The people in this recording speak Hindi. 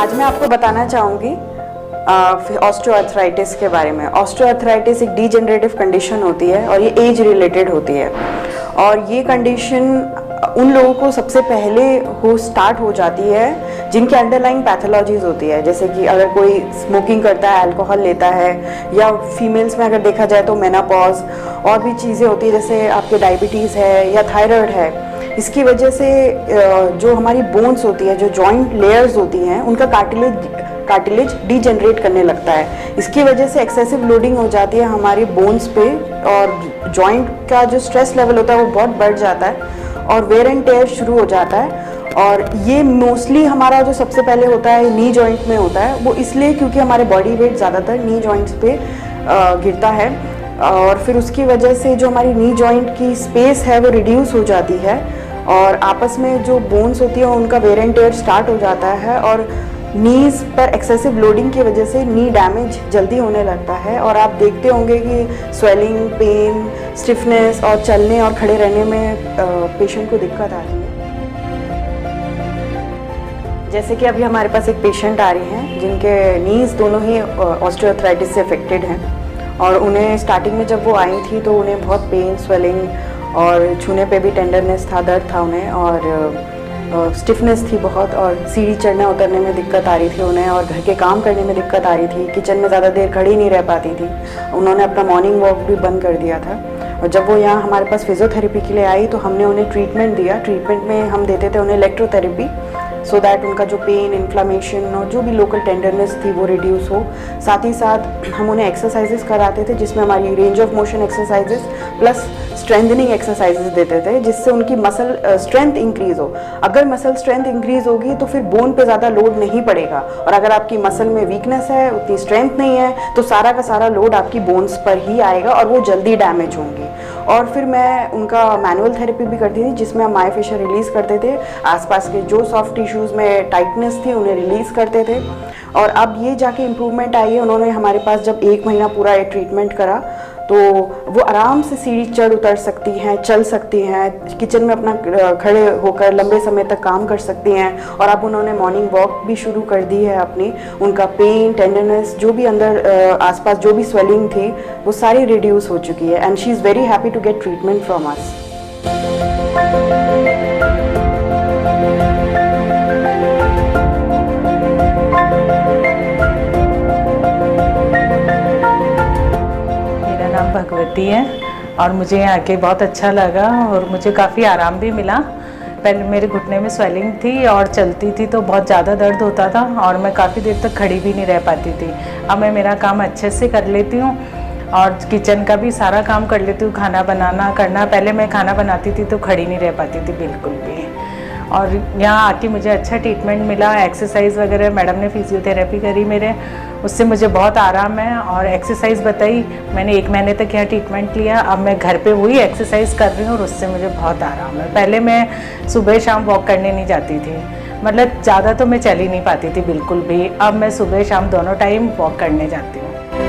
आज मैं आपको बताना चाहूँगी ऑस्टियोआर्थराइटिस के बारे में। ऑस्टियोआर्थराइटिस एक डीजेनरेटिव कंडीशन होती है और ये एज रिलेटेड होती है। और ये कंडीशन उन लोगों को सबसे पहले स्टार्ट हो जाती है जिनकी अंडरलाइंग पैथोलॉजीज होती है, जैसे कि अगर कोई स्मोकिंग करता है, अल्कोहल लेता है, या फीमेल्स में अगर देखा जाए तो मेनोपॉज, और भी चीज़ें होती है जैसे आपके डायबिटीज़ है या थायराइड है। इसकी वजह से जो हमारी बोन्स होती है, जो जॉइंट लेयर्स होती हैं, उनका कार्टिलेज डीजेनरेट करने लगता है। इसकी वजह से एक्सेसिव लोडिंग हो जाती है हमारी बोन्स पे और जॉइंट का जो स्ट्रेस लेवल होता है वो बहुत बढ़ जाता है और वेयर एंड टेयर शुरू हो जाता है। और ये मोस्टली हमारा जो सबसे पहले होता है नी जॉइंट में होता है, वो इसलिए क्योंकि हमारे बॉडी वेट ज़्यादातर नी जॉइंट्स पे गिरता है और फिर उसकी वजह से जो हमारी नी जॉइंट की स्पेस है वो रिड्यूस हो जाती है और आपस में जो बोन्स होती है उनका वेयर एंड टेयर स्टार्ट हो जाता है और नीज़ पर एक्सेसिव लोडिंग की वजह से नी डैमेज जल्दी होने लगता है। और आप देखते होंगे कि स्वेलिंग, पेन, स्टिफनेस और चलने और खड़े रहने में पेशेंट को दिक्कत आ रही है। जैसे कि अभी हमारे पास एक पेशेंट आ रही हैं जिनके नीज़ दोनों ही ऑस्टियोआर्थराइटिस से अफेक्टेड हैं और उन्हें स्टार्टिंग में जब वो आई थी तो उन्हें बहुत पेन, स्वेलिंग और छूने पे भी टेंडरनेस था, दर्द था उन्हें और स्टिफनेस थी बहुत और सीढ़ी चढ़ने उतरने में दिक्कत आ रही थी उन्हें और घर के काम करने में दिक्कत आ रही थी। किचन में ज़्यादा देर खड़ी नहीं रह पाती थी। उन्होंने अपना मॉर्निंग वॉक भी बंद कर दिया था और जब वो यहाँ हमारे पास फिजियोथेरेपी के लिए आई तो हमने उन्हें ट्रीटमेंट दिया। ट्रीटमेंट में हम देते थे उन्हें इलेक्ट्रोथेरेपी, सो दैट उनका जो पेन, इन्फ्लामेशन और जो भी लोकल टेंडरनेस थी वो रिड्यूस हो। साथ ही साथ हम उन्हें एक्सरसाइजेस कराते थे जिसमें हमारी range of motion exercises plus strengthening exercises देते थे जिससे उनकी मसल स्ट्रेंथ इंक्रीज़ हो। अगर मसल स्ट्रेंथ इंक्रीज़ होगी तो फिर बोन पे ज़्यादा लोड नहीं पड़ेगा और अगर आपकी मसल में वीकनेस है, उतनी स्ट्रेंथ नहीं है, तो सारा का सारा लोड आपकी बोन्स पर ही आएगा और वो जल्दी डैमेज होंगी। और फिर मैं उनका मैनुअल थेरेपी भी करती थी जिसमें हम मायोफेशियल रिलीज़ करते थे, आसपास के जो सॉफ्ट टिश्यूज़ में टाइटनेस थी उन्हें रिलीज़ करते थे। और अब ये जाके इम्प्रूवमेंट आई है। उन्होंने हमारे पास जब 1 महीना पूरा ये ट्रीटमेंट करा तो वो आराम से सीढ़ी चढ़ उतर सकती हैं, चल सकती हैं, किचन में अपना खड़े होकर लंबे समय तक काम कर सकती हैं और अब उन्होंने मॉर्निंग वॉक भी शुरू कर दी है अपनी। उनका पेन, टेंडरनेस, जो भी अंदर आसपास जो भी स्वेलिंग थी वो सारी रिड्यूस हो चुकी है and she is very happy to get treatment from us. Bhagwati है और मुझे यहाँ आके बहुत अच्छा लगा और मुझे काफ़ी आराम भी मिला। पहले मेरे घुटने में स्वेलिंग थी और चलती थी तो बहुत ज़्यादा दर्द होता था और मैं काफ़ी देर तक खड़ी भी नहीं रह पाती थी। अब मैं मेरा काम अच्छे से कर लेती हूँ और किचन का भी सारा काम कर लेती हूँ, खाना बनाना करना। पहले मैं खाना बनाती थी तो खड़ी नहीं रह पाती थी बिल्कुल भी। और यहाँ आके मुझे अच्छा ट्रीटमेंट मिला, एक्सरसाइज वगैरह मैडम ने फिजियोथेरेपी करी मेरे, उससे मुझे बहुत आराम है। और एक्सरसाइज बताई, मैंने 1 महीने तक यहाँ ट्रीटमेंट लिया। अब मैं घर पे वही एक्सरसाइज कर रही हूँ और उससे मुझे बहुत आराम है। पहले मैं सुबह शाम वॉक करने नहीं जाती थी, मतलब ज़्यादा तो मैं चल ही नहीं पाती थी बिल्कुल भी। अब मैं सुबह शाम दोनों टाइम वॉक करने जाती हूँ।